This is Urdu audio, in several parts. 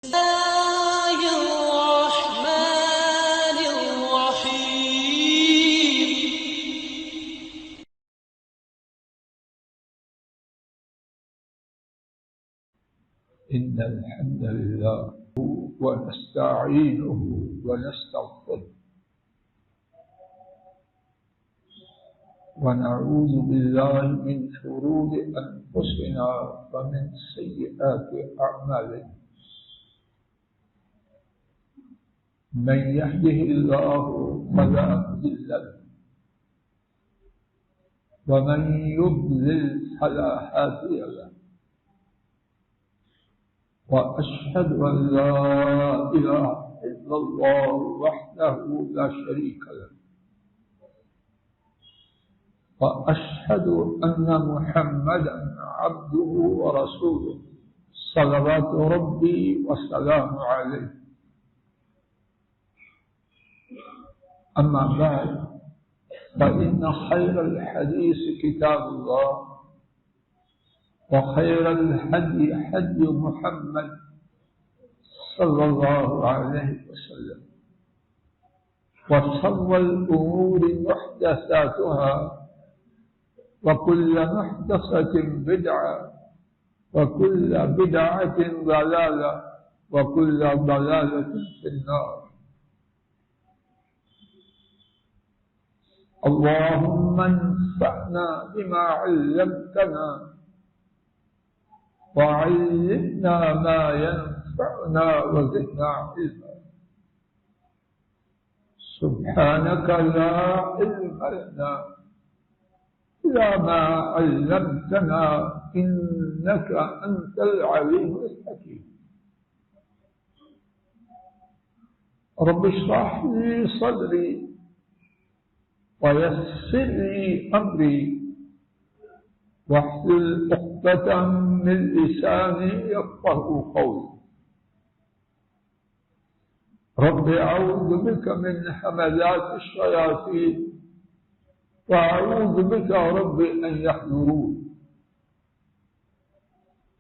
الله الرحمن الرحيم. إن الحمد لله ونستعينه ونستغفره ونعوذ بالله من شرور أنفسنا ومن سيئات أعمالنا. من يهده الله فلا مضل له ومن يضلل فلا هادي له. وأشهد أن لا إله إلا الله وحده لا شريك له وأشهد أن محمدا عبده ورسوله صلوات ربي وسلامه عليه. أما بعد فإن خير الحديث كتاب الله وخير الهدي هدي محمد صلى الله عليه وسلم وشر الأمور محدثاتها وكل محدثة بدعة وكل بدعة ضلالة وكل ضلالة في النار. اللهم انفعنا بما علمتنا وعلمنا ما ينفعنا وزدنا علما. سبحانك لا علم لنا إلا ما علمتنا إنك أنت العليم الحكيم. رب اشرح لي صدري ويسر لي أمري واحلل عقدة من لساني يفقهوا قولي. رب أعوذ بك من همزات الشياطين وأعوذ بك رب أن يحضرون.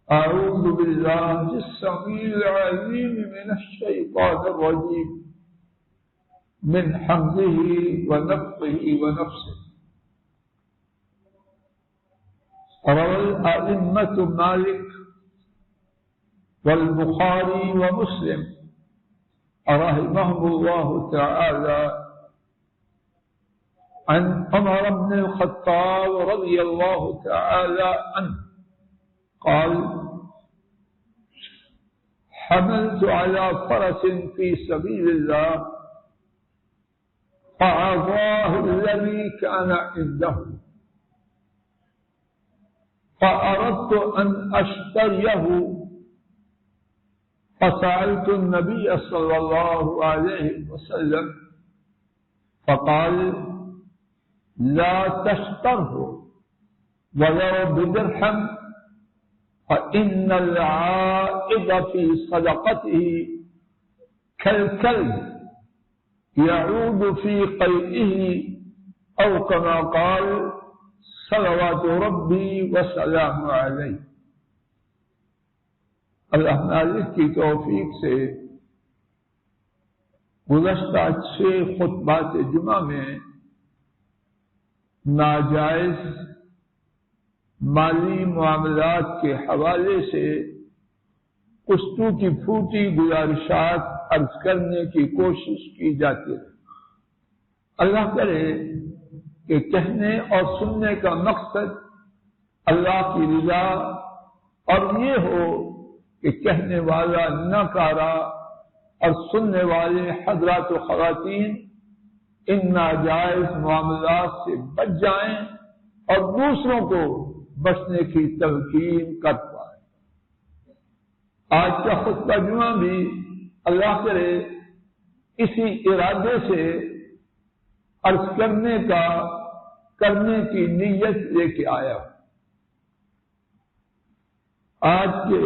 أعوذ بالله السميع العليم من الشيطان الرجيم من حمده ونفخه ونفسه. روى الأئمة مالك والبخاري ومسلم رحمهم الله تعالى عن عمر بن الخطاب رضي الله تعالى عنه قال: حملت على فرس في سبيل الله فأعطاه الذي كان عنده فأردت أن أشتريه فسألت النبي صلى الله عليه وسلم فقال: لا تشتره ولو بدرهم فإن العائد في صدقته كالكلب يعود في قيئه أو كما قال صلوات ربی وسلام علیہ. اللہ مالک کی توفیق سے گزشتہ 6 خطبات جمعہ میں ناجائز مالی معاملات کے حوالے سے کچھ ٹوٹی پھوٹی گزارشات عرض کرنے کی کوشش کی جاتی ہے. اللہ کرے کہ کہنے اور سننے کا مقصد اللہ کی رضا اور یہ ہو کہ کہنے والا ناکارہ اور سننے والے حضرات و خواتین ان ناجائز معاملات سے بچ جائیں اور دوسروں کو بچنے کی تلقین کر پائیں. آج کا خطبہ جمعہ بھی اللہ کرے اسی ارادے سے عرض کرنے کی نیت لے کے آیا. آج کے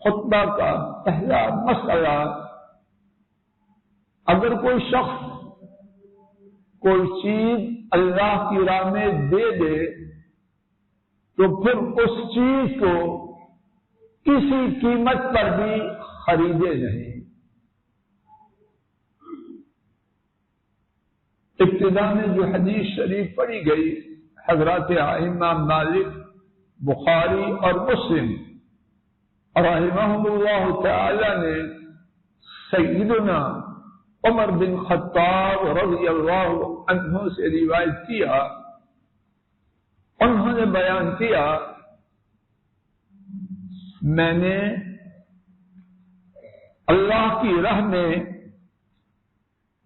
خطبہ کا پہلا مسئلہ، اگر کوئی شخص کوئی چیز اللہ کی راہ میں دے دے تو پھر اس چیز کو کسی قیمت پر بھی خریدے نہیں۔ ابتدا میں جو حدیث شریف پڑھی گئی حضرات ائمہ مالک، بخاری اور مسلم رحمہم اللہ تعالی نے سیدنا عمر بن خطاب رضی اللہ عنہ سے روایت کیا، انہوں نے بیان کیا میں نے اللہ کی راہ میں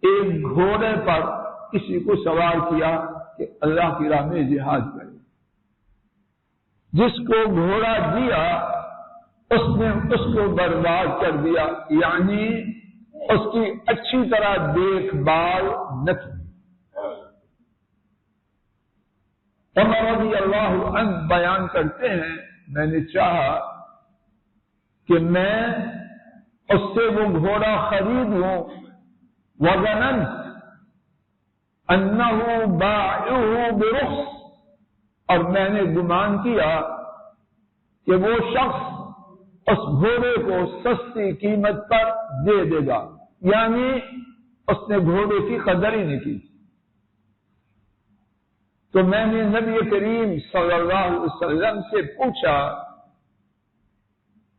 ایک گھوڑے پر کسی کو سوار کیا کہ اللہ کی راہ میں جہاد کرے، جس کو گھوڑا دیا اس نے اس کو برباد کر دیا، یعنی اس کی اچھی طرح دیکھ بھال نہ کی۔ عمر رضی اللہ عنہ بیان کرتے ہیں میں نے چاہا کہ میں اس سے وہ گھوڑا خرید لوں، وظننت انہ باعہ برخص، اور میں نے گمان کیا کہ وہ شخص اس گھوڑے کو سستی قیمت پر دے دے گا، یعنی اس نے گھوڑے کی قدر ہی نہیں کی۔ تو میں نے نبی کریم صلی اللہ علیہ وسلم سے پوچھا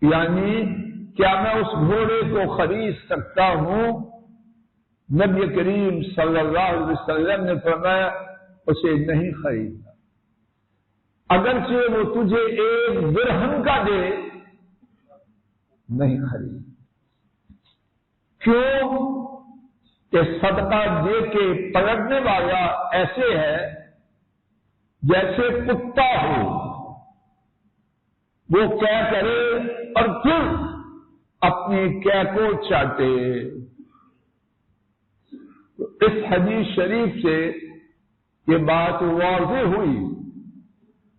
یعنی کیا میں اس گھوڑے کو خرید سکتا ہوں؟ نبی کریم صلی اللہ علیہ وسلم نے فرمایا اسے نہیں خریدنا، اگرچہ وہ تجھے 1 درہم کا دے نہیں خرید۔ کیوں کہ صدقہ دے کے پلٹنے والا ایسے ہے جیسے کتا ہو، وہ کیا کرے اور پھر اپنی کیا کو چاٹے۔ اس حدیث شریف سے یہ بات واضح ہوئی،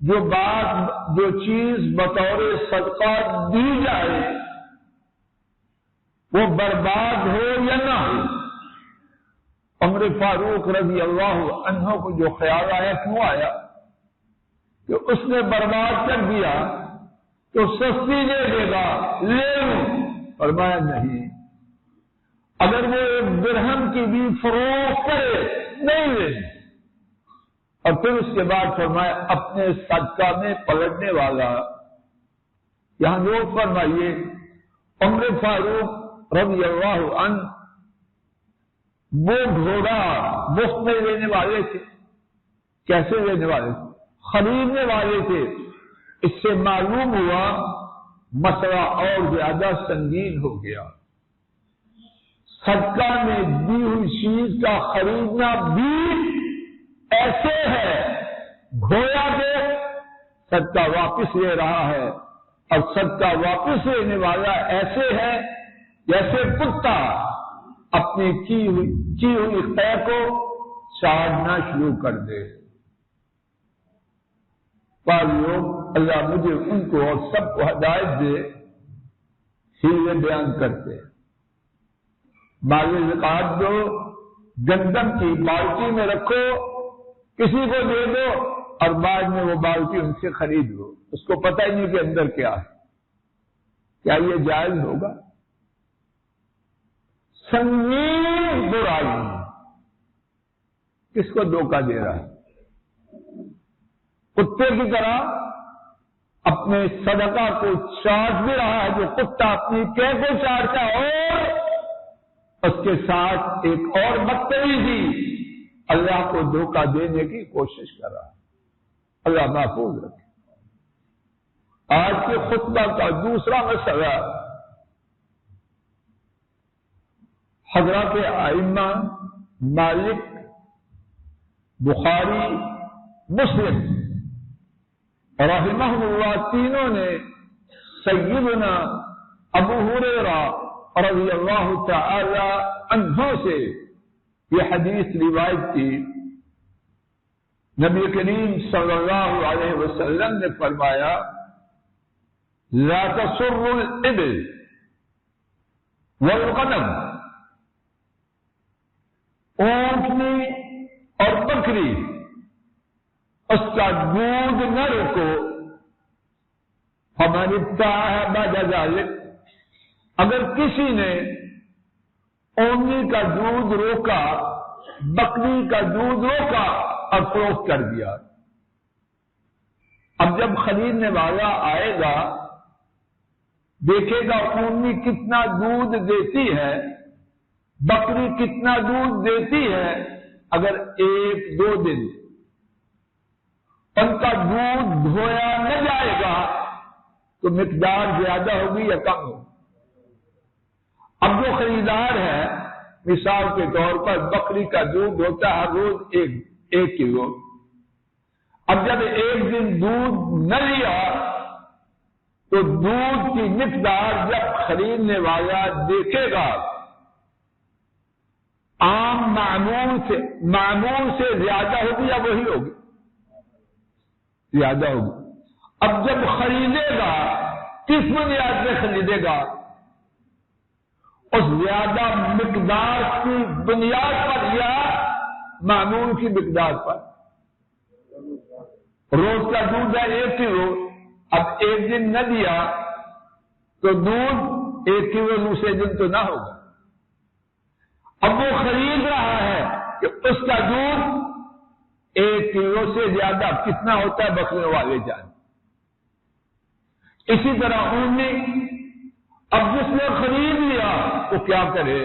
جو چیز بطور صدقہ دی جائے وہ برباد ہو یا نہ ہو۔ عمر فاروق رضی اللہ عنہ کو جو خیال آیا، کیوں آیا کہ اس نے برباد کر دیا تو سستی دے دے گا، لے لوں، فرمایا نہیں، اگر وہ 1 درہم کی بھی فروخت کرے نہیں لے، اور پھر اس کے بعد فرمایا اپنے صدقہ میں پلٹنے والا۔ یہاں نوٹ فرمائیے عمر فاروق رضی اللہ عنہ وہ گھوڑا مفت میں لینے والے تھے۔ کیسے لینے والے تھے؟ خریدنے والے تھے۔ اس سے معلوم ہوا مسئلہ اور زیادہ سنگین ہو گیا۔ صدقہ میں دی ہوئی چیز کا خریدنا بھی ایسے ہے گھوڑا کے صدقہ واپس لے رہا ہے، اور صدقہ واپس لینے والا ایسے ہے جیسے کتا اپنی کی ہوئی قے کو چاٹنا شروع کر دے۔ لوگ اللہ مجھے ان کو اور سب کو ہدایت دے، ہیلے بیان کرتے ہیں۔ مال زکات دو، گندم کی بالٹی میں رکھو، کسی کو دے دو، اور بعد میں وہ بالٹی ان سے خرید لو، اس کو پتہ ہی نہیں کہ اندر کیا ہے۔ کیا یہ جائز ہوگا؟ سنگین برائی، کس کو دھوکہ دے رہا ہے؟ کتے کی طرح اپنے صدقہ کو چاٹ بھی رہا ہے، جو کتا اپنی قے کو چاٹتا ہے، اور اس کے ساتھ ایک اور بدتمیزی اللہ کو دھوکہ دینے کی کوشش کر رہا ہے۔ اللہ محفوظ رکھے۔ آج کے خطبہ کا دوسرا مسئلہ حضرات ائمہ مالک، بخاری، مسلم رحمہم اللہ تینوں نے سیدنا ابو ہریرہ رضی اللہ تعالی عنہ سے یہ حدیث روایت کی۔ نبی کریم صلی اللہ علیہ وسلم نے فرمایا لا تسر الابل والغنم، اونٹنی اور بکری اس کا دودھ نہ روکو، فمن ابتاع بعد ذلك، اگر کسی نے اونی کا دودھ روکا، بکری کا دودھ روکا اور فروخت کر دیا، اب جب خریدنے والا آئے گا دیکھے گا اونی کتنا دودھ دیتی ہے، بکری کتنا دودھ دیتی ہے، اگر 1-2 دن ان کا دودھ دھویا نہ جائے گا تو مقدار زیادہ ہوگی یا کم ہوگی؟ اب جو خریدار ہے مثال کے طور پر بکری کا دودھ ہوتا ہے روز 1 کلو، اب جب 1 دن دودھ نہ لیا تو دودھ کی مقدار جب خریدنے والا دیکھے گا عام معمول سے زیادہ ہوگی یا وہی ہوگی؟ زیادہ ہوگی۔ اب جب خریدے گا کس بنیاد سے خریدے گا؟ اس زیادہ مقدار کی بنیاد پر یا معمول کی مقدار پر؟ روز کا دودھ ہے 1 کلو، اب 1 دن نہ دیا تو دودھ 1 کلو دوسرے دن تو نہ ہوگا۔ اب وہ خرید رہا ہے کہ اس کا دودھ 1 کلو سے زیادہ کتنا ہوتا ہے بکرے والے جان۔ اسی طرح اونی، اب جس نے خرید لیا وہ کیا کرے؟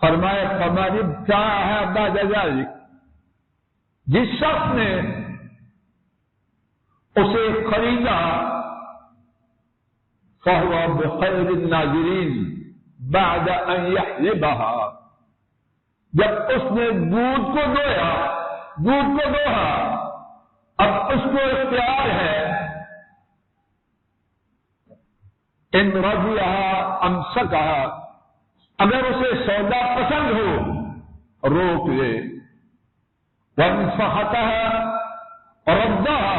فرمائے ہماری کیا ہے بعد ذلک، جس شخص نے اسے خریدا فهو بخير الناظرين بعد ان يحلبها، جب اس نے دودھ کو دوہا اب اس کو اختیار ہے ان رضیها امسکها، اگر اسے سودا پسند ہو روک لے، وانفحتها ردها،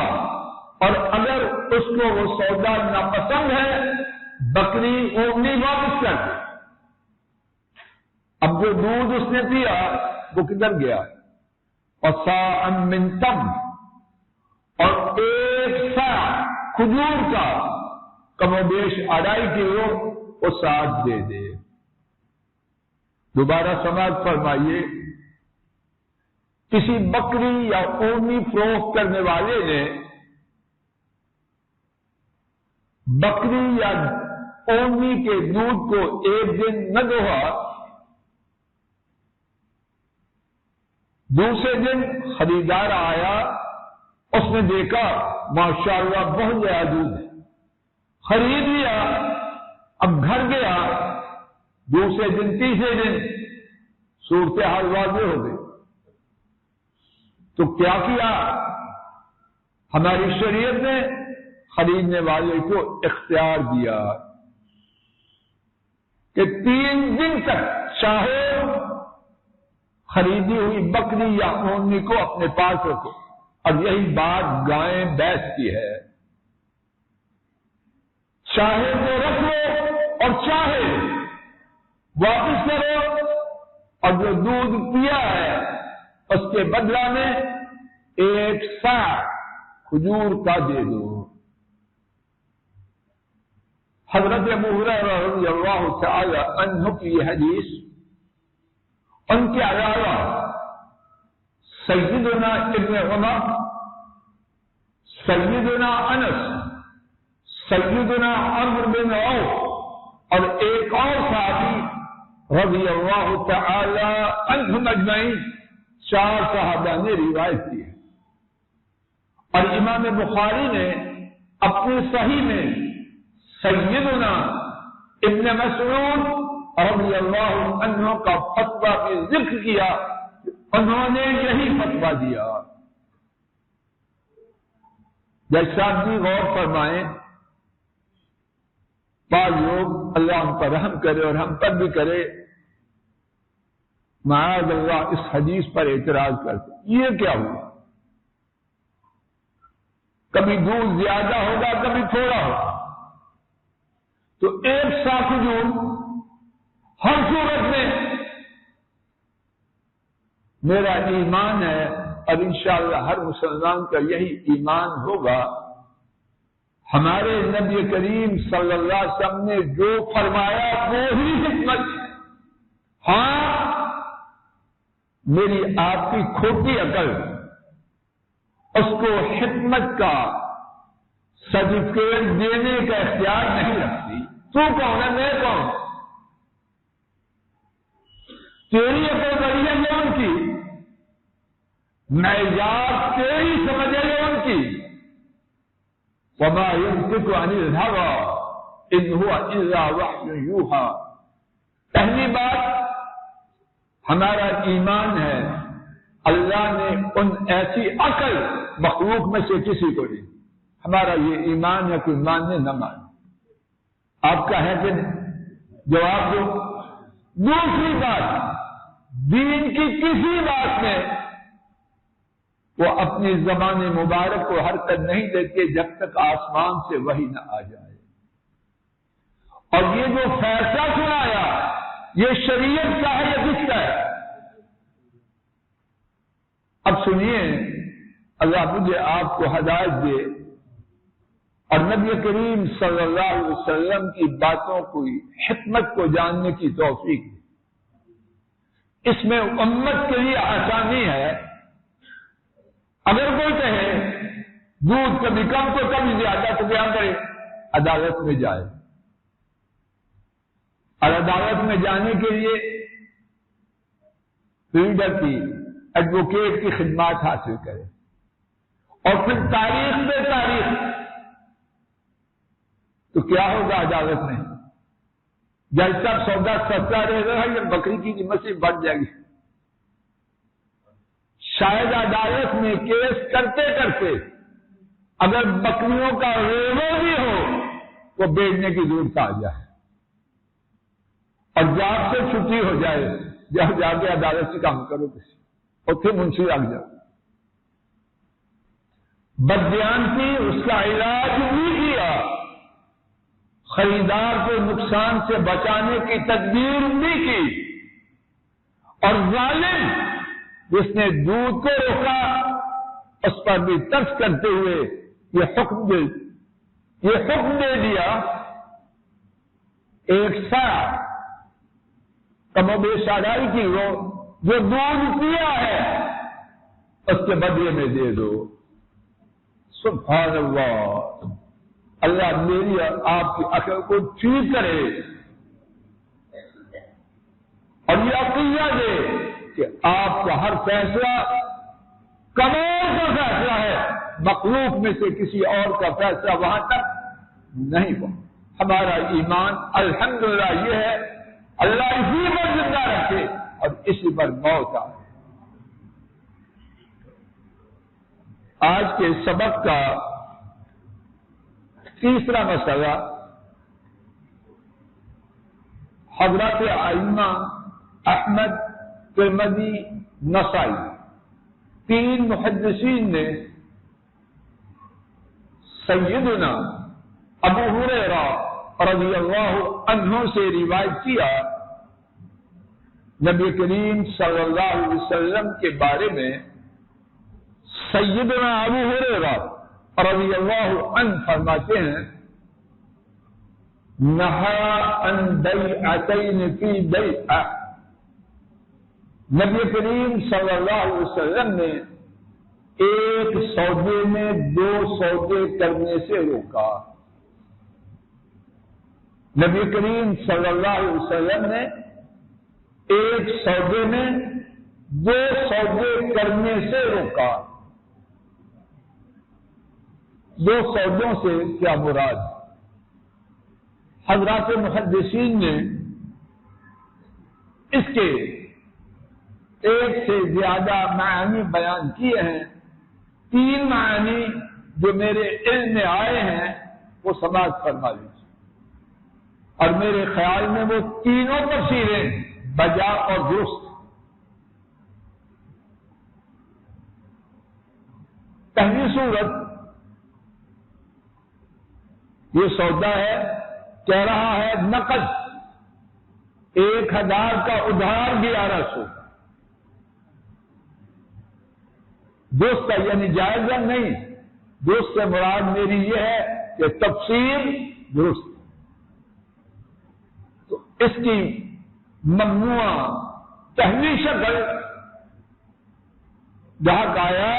اور اگر اس کو وہ سودا ناپسند ہے بکری اونی واپس کر دے۔ اب جو دودھ اس نے پیا وہ کدھر گیا؟ وصاعا من تمر، اور 1 صاع کھجور کا کم و بیش 2.5 کلو وہ ساتھ دے دے۔ دوبارہ سماعت فرمائیے، کسی بکری یا اونی فروخت کرنے والے نے بکری یا اونی کے دودھ کو 1 دن نہ دوہا، دوسرے دن خریدار آیا، اس نے دیکھا ماشاءاللہ بہت زیادہ دودھ ہے، خرید لیا، اب گھر گیا، دوسرے دن تیسرے دن صورتحال واضح ہو گئی، تو کیا کیا؟ ہماری شریعت نے خریدنے والے کو اختیار دیا کہ 3 دن تک چاہے خریدی ہوئی بکری یا اونی کو اپنے پاس رکھو، اور یہی بات گائے بھینس کی ہے، چاہے تو رکھ لو اور چاہے واپس کرو، اور جو دودھ پیا ہے اس کے بدلہ میں 1 صاع کھجور کا دے دو۔ حضرت ابو ہریرہ رضی اللہ تعالی عنہ کی یہ حدیث، ان کے علاوہ سیدنا ابن عمر، سیدنا انس، سیدنا عمرو بن عوف اور ایک اور صحابی رضی اللہ تعالی عنہم اجمعین، 4 صحابہ نے روایت کی ہے، اور امام بخاری نے اپنی صحیح میں سیدنا ابن مسعود رضی اللہ عنہ کا فتویٰ بھی ذکر کیا، انہوں نے یہی فتویٰ دیا۔ جیسا بھی غور فرمائیں، بعض لوگ اللہ ہم پر رحم کرے اور ہم پر بھی کرے معاذ اللہ اس حدیث پر اعتراض کرتے، یہ کیا ہوا؟ کبھی دودھ زیادہ ہوگا کبھی تھوڑا ہوگا، تو 1 صاع کھجور ہر صورت میں میرا ایمان ہے، اور انشاءاللہ ہر مسلمان کا یہی ایمان ہوگا، ہمارے نبی کریم صلی اللہ علیہ وسلم نے جو فرمایا وہی حکمت ہے۔ ہاں، میری آپ کی کھوٹی عقل اس کو حکمت کا سرٹیفکیٹ دینے کا اختیار نہیں رکھتی۔ تو کون ہے، میں کون؟ تیری عقل بڑی ہے یا ان کی؟ معیار تیری سمجھ ہے یا ان کی؟ وما ينطق عن الهوى ان هو الا وحي يوحى۔ پہلی بات، ہمارا ایمان ہے اللہ نے ان ایسی عقل مخلوق میں سے کسی کو نہیں۔ ہمارا یہ ایمان ہے کہ ماننے نہ مانے۔ آپ کا ہے کہ جواب دو۔ دوسری بات، دین کی کسی بات میں وہ اپنی زبان مبارک کو حرکت نہیں دیتے جب تک آسمان سے وحی نہ آ جائے۔ اور یہ جو فیصلہ سنایا یہ شریعت کا ہے یا کس کا ہے؟ اب سنیے، اللہ مجھے آپ کو ہدایت دے اور نبی کریم صلی اللہ علیہ وسلم کی باتوں کو، حکمت کو جاننے کی توفیق دے۔ اس میں امت کے لیے آسانی ہے۔ اگر کوئی کہے دودھ کبھی کم تو کبھی زیادہ تو کیا کرے؟ عدالت میں جائے، اور عدالت میں جانے کے لیے لیڈر کی، ایڈوکیٹ کی خدمات حاصل کرے، اور پھر تاریخ میں تاریخ، تو کیا ہوگا عدالت میں؟ جیسا سودا سستا رہے گا یا بکری کی قیمت سے بڑھ جائے گی؟ شاید عدالت میں کیس کرتے کرتے اگر بکریوں کا ریوو بھی ہو وہ بیچنے کی ضرورت آ جائے اور جاب سے چھٹی ہو جائے، جب جا کے عدالت سے کام کرو کسی اور پھر منشی لگ جاؤ۔ بددیانتی اس کا علاج بھی کیا، خریدار کو نقصان سے بچانے کی تدبیر بھی کی، اور ظالم جس نے دودھ کو روکا اس پر بھی ترس کرتے ہوئے یہ حکم دے دیا، ایک سا کم و بیش ادائی کی ہو، جو دودھ پیا ہے اس کے بدلے میں دے دو۔ سبحان اللہ، اللہ میری اور آپ کی عقل کو ٹھیک کرے اور یہ عقیدہ دے کہ آپ کا ہر فیصلہ کمال کا فیصلہ ہے، مخلوق میں سے کسی اور کا فیصلہ وہاں تک نہیں ہوا۔ ہمارا ایمان الحمدللہ یہ ہے، اللہ اسی پر زندہ رکھے اور اسی پر موت آئے۔ آج کے سبق کا تیسرا مسئلہ، حضرات ائمہ احمد، ترمذی، نسائی، تین محدثین نے سیدنا ابو ہریرہ رضی اللہ عنہ سے روایت کیا، نبی کریم صلی اللہ علیہ وسلم کے بارے میں سیدنا ابو ہریرہ رضی اللہ عنہ فرماتے ہیں، نہا عن بیعتین فی بیعہ، نبی کریم صلی اللہ علیہ وسلم نے ایک سودے میں دو سودے کرنے سے روکا۔ نبی کریم صلی اللہ علیہ وسلم نے ایک سودے میں دو سودے کرنے سے روکا۔ دو سودوں سے کیا مراد؟ حضرات محدثین نے اس کے ایک سے زیادہ معنی بیان کیے ہیں۔ تین معنی جو میرے علم میں آئے ہیں وہ سماعت فرما لیجیے، اور میرے خیال میں وہ تینوں تفسیریں بجا اور درست۔ پہلی صورت، یہ سودا ہے، کہہ رہا ہے نقد 1000 کا ادھار 1100، دوست کا یعنی جائز نہیں، دوست سے مراد میری یہ ہے کہ تفسیر درست. تو اس کی ممنوع پہلی شکل گاہک آیا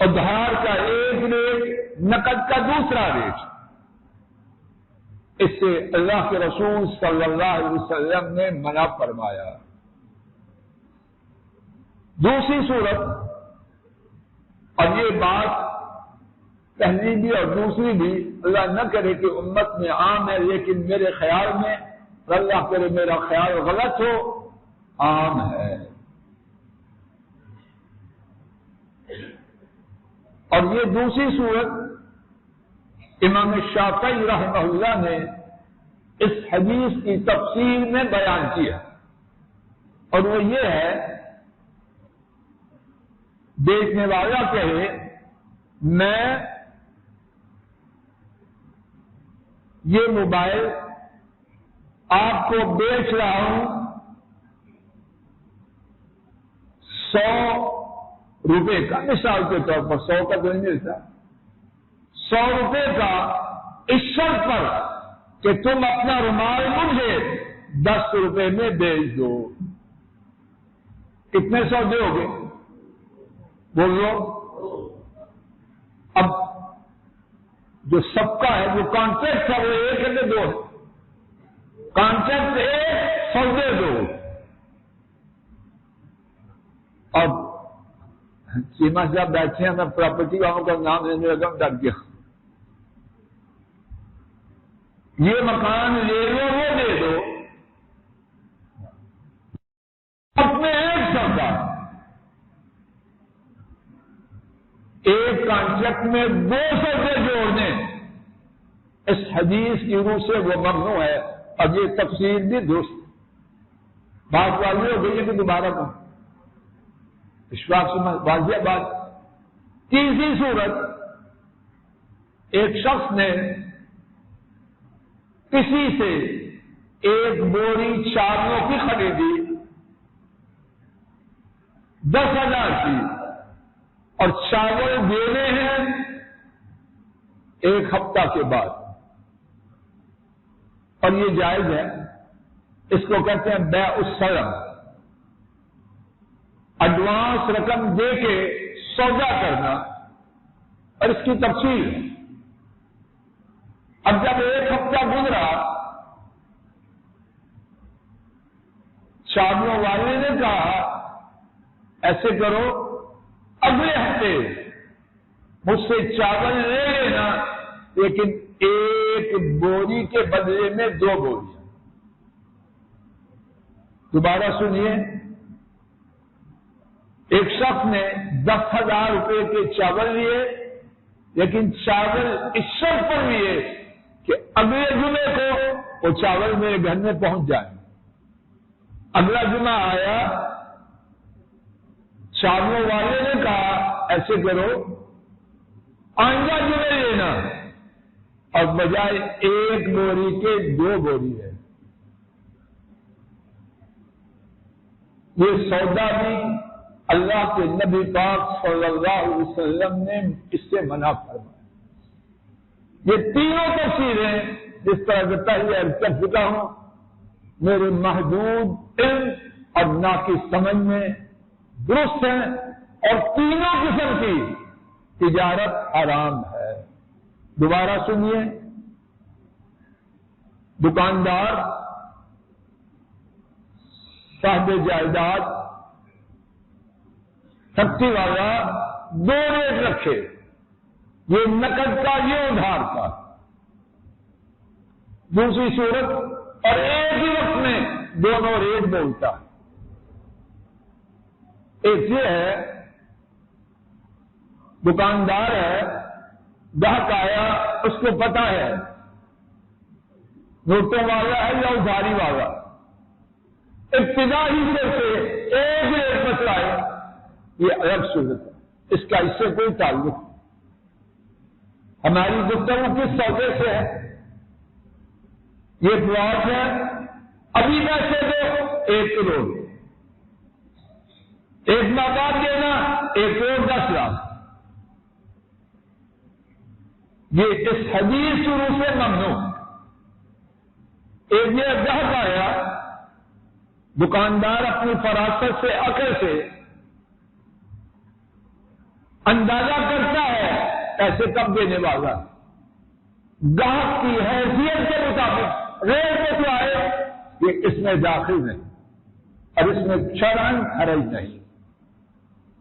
ادھار کا ایک ریٹ، نقد کا دوسرا ریٹ. اس سے اللہ کے رسول صلی اللہ علیہ وسلم نے منع فرمایا. دوسری صورت، اور یہ بات پہلی بھی اور دوسری بھی اللہ نہ کرے کہ امت میں عام ہے، لیکن میرے خیال میں، اور اللہ کرے میرا خیال غلط ہو، عام ہے. اور یہ دوسری صورت امام شافعی رحمہ اللہ نے اس حدیث کی تفسیر میں بیان کیا، اور وہ یہ ہے، دیکھنے والا کہے میں یہ موبائل آپ کو بیچ رہا ہوں 100 روپے کا، مثال کے طور پر 100 کا تو نہیں ملتا، 100 روپے کا، اس شرط پر کہ تم اپنا رومال مجھے 10 روپے میں بیچ دو. کتنے 100 دو گے؟ بولو. اب جو سب کا ہے، جو کانٹریکٹ ہے، وہ ایک ہے کہ دو ہے؟ کانٹریکٹ ایک، سودے دو. اب چیما صاحب بیٹھے ہیں، میں پراپرٹی والوں کا نام لینے لگا، ڈر گیا. یہ مکان لے لو، وہ دے دو، اپنے ایک سودا. ایک کانٹریکٹ میں 2 سودے جوڑنے، اس حدیث کی روح سے وہ ممنوع ہے. اور یہ تفسیر بھی درست. بات واضح ہو گئی ہے کہ دوبارہ کا اشفاق سے واضح بات. تیسری صورت، ایک شخص نے کسی سے ایک بوری چاولوں کی خریدی 10,000 کی، اور چاول دینے ہیں 1 ہفتہ کے بعد، اور یہ جائز ہے. اس کو کہتے ہیں بیع السلم، ایڈوانس رقم دے کے سودا کرنا، اور اس کی تفصیل ہے. اب جب 1 ہفتہ گزرا، چاولوں والے نے کہا ایسے کرو، اگلے ہفتے مجھ سے چاول لے لینا، لیکن 1 بوری کے بدلے میں 2 بوریاں. دوبارہ سنیے، ایک شخص نے 10,000 روپے کے چاول لیے، لیکن چاول اس شرط پر لیے کہ اگلے جمعے کو وہ چاول میرے گھر میں پہنچ جائیں. اگلا جمعہ آیا، چاولوں والے نے کہا ایسے کرو، آئندہ جمعے لینا، اور بجائے 1 بوری کے 2 بوری ہے. یہ سودا بھی اللہ کے نبی پاک صلی اللہ علیہ وسلم نے اس سے منع فرمایا. یہ تینوں تفسیریں جس طرح سے پہلے عرض کر چکا ہوں، میرے محدود علم اور ناقص سمجھ میں درست ہیں، اور تینوں قسم کی تجارت حرام ہے. دوبارہ سنیے، دکاندار صاحب جائیداد سبزی والا 2 ریٹ رکھے، یہ نقد کا، یہ ادھار کا. دوسری صورت، اور ایک ہی وقت میں دونوں ریٹ بولتا. ایک یہ ہے، دکاندار ہے، گاہک آیا، اس کو پتا ہے نوٹوں والا ہے یا ادھاری والا، ابتدائی سے ایک ریٹ بتلائے، یہ الگ صورت ہے. اس کا اس سے کوئی تعلق نہیں. ہماری گفتگو کس سودے سے ہے؟ یہ پلاٹ ہے، ابھی پیسے دو 1 کروڑ، 1 ماہ بعد دینا 1 کروڑ 10 لاکھ. یہ اس حدیث شروع سے ممنوع۔ ایک یہ گاہک آیا، دکاندار اپنی فراست سے، عقل سے اندازہ کرتا ہے پیسے کب دینے والا، گاہک کی حیثیت کے مطابق ریٹ پہ تو آئے، یہ اس میں داخل نہیں اور اس میں شرعاً حرج نہیں۔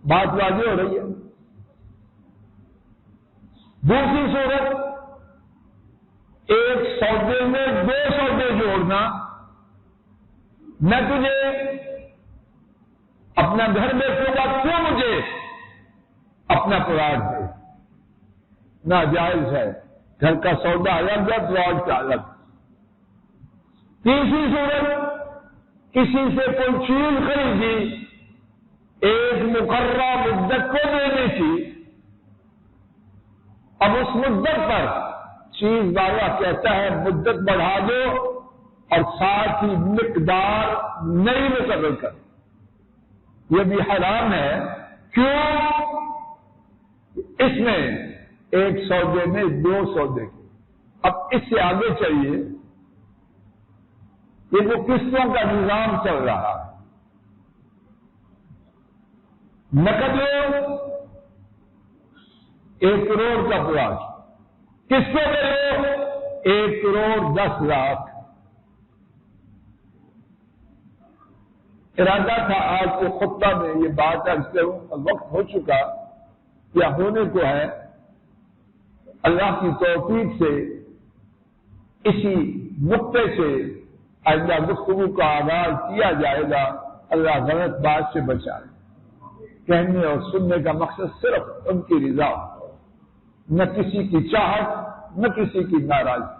بات واضح ہو رہی ہے۔ دوسری صورت، ایک سودے میں دو سودے جوڑنا، میں تجھے اپنا گھر بیچوں گا، کیوں مجھے اپنا پلاٹ دے، ناجائز ہے، گھر کا سودا الگ ہے، پلاٹ کا الگ۔ تیسری صورت، کسی سے کوئی چیز خریدی، ایک مقررہ مدت کو دینے کی، اب اس مدت پر چیز والا کہتا ہے مدت بڑھا دو اور ساتھ ہی مقدار نئی مقرر کر، یہ بھی حرام ہے۔ کیوں؟ اس میں ایک سودے میں دو سودے کے، اب اس سے آگے چلیے، یہ جو قسطوں کا نظام چل رہا ہے، نقد لو 1 کروڑ کا پلاٹ، قسطوں پہ لو 1 کروڑ 10 لاکھ۔ ارادہ تھا آج کے خطبہ میں یہ بات عرض کروں، وقت ہو چکا یا ہونے کو ہے، اللہ کی توفیق سے اسی نقطے سے آئندہ گفتگو کا آغاز کیا جائے گا۔ اللہ غلط بات سے بچائے۔ کہنے اور سننے کا مقصد صرف ان کی رضا، نہ کسی کی چاہت، نہ کسی کی ناراضی،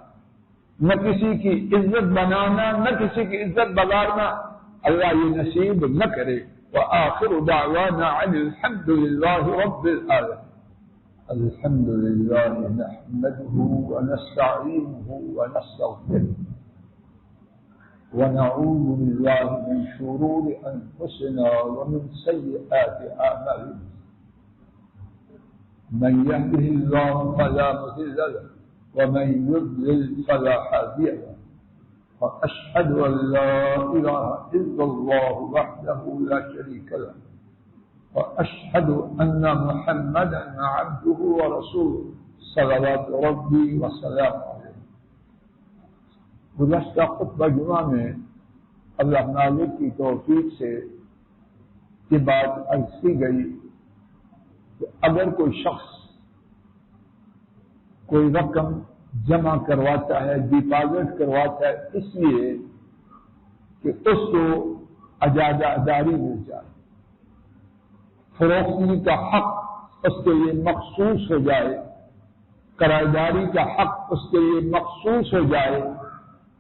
نہ کسی کی عزت بنانا، نہ کسی کی عزت بگاڑنا، اللہ یہ نصیب نہ کرے۔ وآخر دعوانا عن الحمد لله رب العالمين۔ الحمد لله نحمده ونستعينه ونستغفره ونعوذ بالله من شرور أنفسنا ومن سيئات أعمالنا، من يهده الله فلا مضل له ومن يضلل فلا هادي له، وأشهد أن لا إله إلا الله وحده لا شريك له، وأشهد أن محمدا عبده ورسوله صلوات ربي وسلامه عليه۔ گزشتہ خطبہ جمعہ میں اللہ مالک کی توفیق سے یہ بات عرض کی گئی کہ اگر کوئی شخص کوئی رقم جمع کرواتا ہے، ڈپازٹ کرواتا ہے، اس لیے کہ اس کو اجازہ داری مل جائے، فروختی کا حق اس کے لیے مخصوص ہو جائے، کرایہ داری کا حق اس کے لیے مخصوص ہو جائے،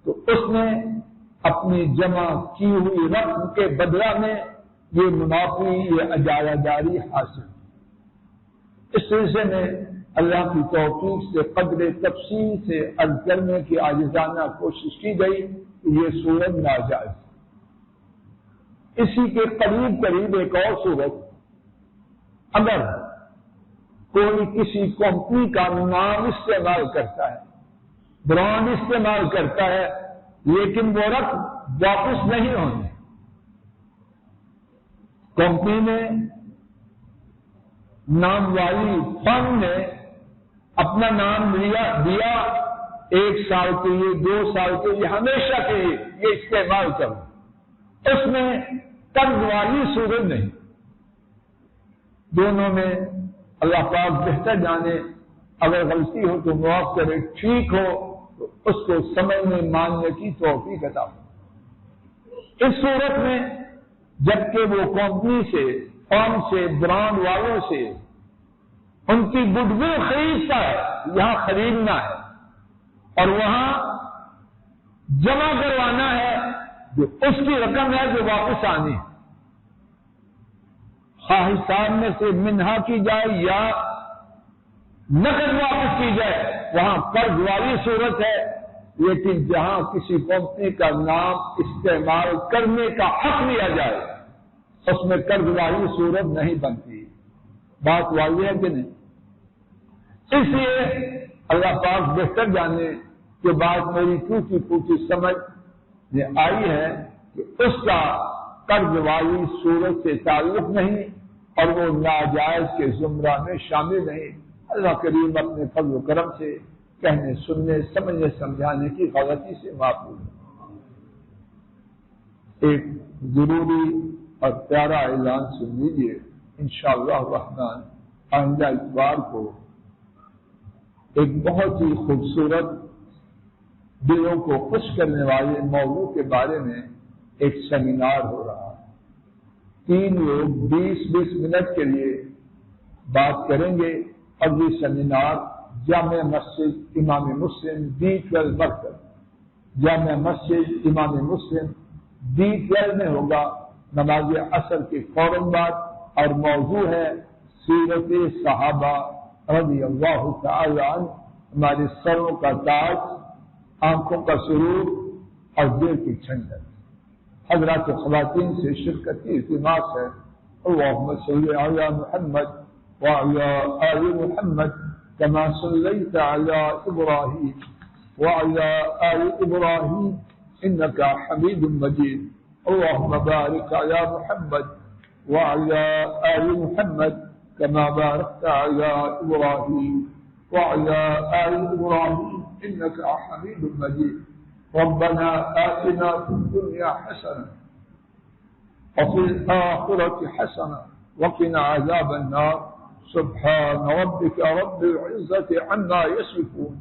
تو اس نے اپنی جمع کی ہوئی رقم کے بدلہ میں یہ منافی، یہ اجازہ داری حاصل۔ اس سلسلے میں اللہ کی توفیق سے قدر تفصیل سے عرض کرنے کی عاجزانہ کوشش کی گئی کہ یہ صورت ناجائز۔ اسی کے قریب قریب ایک اور صورت، اگر کوئی کسی کمپنی کا نام استعمال کرتا ہے، برانڈ استعمال کرتا ہے، لیکن وہ رقم واپس نہیں ہونی، کمپنی نے، نام والی فرم نے اپنا نام دیا 1 سال کے لیے، 2 سال کے لیے، ہمیشہ کے لیے یہ استعمال کرو، اس میں قرض والی صورت نہیں۔ دونوں میں اللہ پاک بہتر جانے، اگر غلطی ہو تو معاف کرے، ٹھیک ہو تو اس کو سمجھنے ماننے کی توفیق عطا ہو۔ اس صورت میں جبکہ وہ کمپنی سے، فرم سے، برانڈ والوں سے ان کی گڈ ول خریدتا ہے، یہاں خریدنا ہے اور وہاں جمع کروانا ہے، جو اس کی رقم ہے جو واپس آنی ہے، خواہ حساب میں سے منہا کی جائے یا نقد واپس کی جائے، وہاں قرض والی صورت ہے۔ لیکن جہاں کسی کمپنی کا نام استعمال کرنے کا حق لیا جائے، اس میں قرض والی صورت نہیں بنتی۔ بات واضح ہے کہ نہیں؟ اس لیے اللہ پاک بہتر جانے کہ بات میری ٹوٹی پھوٹی سمجھ میں آئی ہے کہ اس کا قرض والی صورت سے تعلق نہیں اور وہ ناجائز کے زمرہ میں شامل نہیں۔ اللہ کریم اپنے فضل و کرم سے کہنے سننے سمجھنے سمجھانے کی غلطی سے معفو ہے۔ ایک ضروری اور پیارا اعلان سن لیجیے، انشاءاللہ الرحمن آئندہ اتوار کو ایک بہت ہی خوبصورت دلوں کو خوش کرنے والے موضوع کے بارے میں ایک سیمینار ہو رہا ہے۔ 3 لوگ 20-20 منٹ کے لیے بات کریں گے اور یہ سیمینار جامع مسجد امام مسلم D12 مرکز، جامع مسجد امام مسلم D12 میں ہوگا نماز عصر کے فوراً بعد، اور موضوع ہے سیرت صحابہ رضی اللہ تعالی عنہ، ہمارے سروں کا تاج، آنکھوں کا سرور اور دل کی ٹھنڈک۔ حضرات خواتین سے شرکت کی التماس ہے۔ اللہم صلی علی محمد وعلی آل محمد كما صليت على إبراهيم وعلى آل إبراهيم إنك حميد مجيد اللهم بارك على محمد وعلى آل محمد كما باركت على إبراهيم وعلى آل إبراهيم إنك حميد مجيد ربنا آتنا في الدنيا حسنة وفي الآخرة حسنة وقنا عذاب النار سبحان ربك رب العزة عما يصفون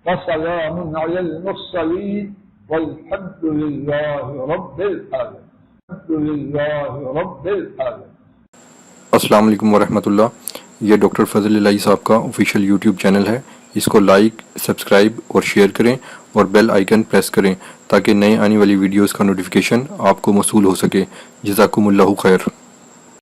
وسلام على المرسلين والحمد لله رب العالمين الحمد لله رب العالمين۔ السلام علیکم ورحمۃ اللہ۔ یہ ڈاکٹر فضل الہی صاحب کا آفیشیل یوٹیوب چینل ہے، اس کو لائک، سبسکرائب اور شیئر کریں اور بیل آئیکن پریس کریں تاکہ نئے آنے والی ویڈیوز کا نوٹیفیکیشن آپ کو موصول ہو سکے۔ جزاکم اللہ خیر۔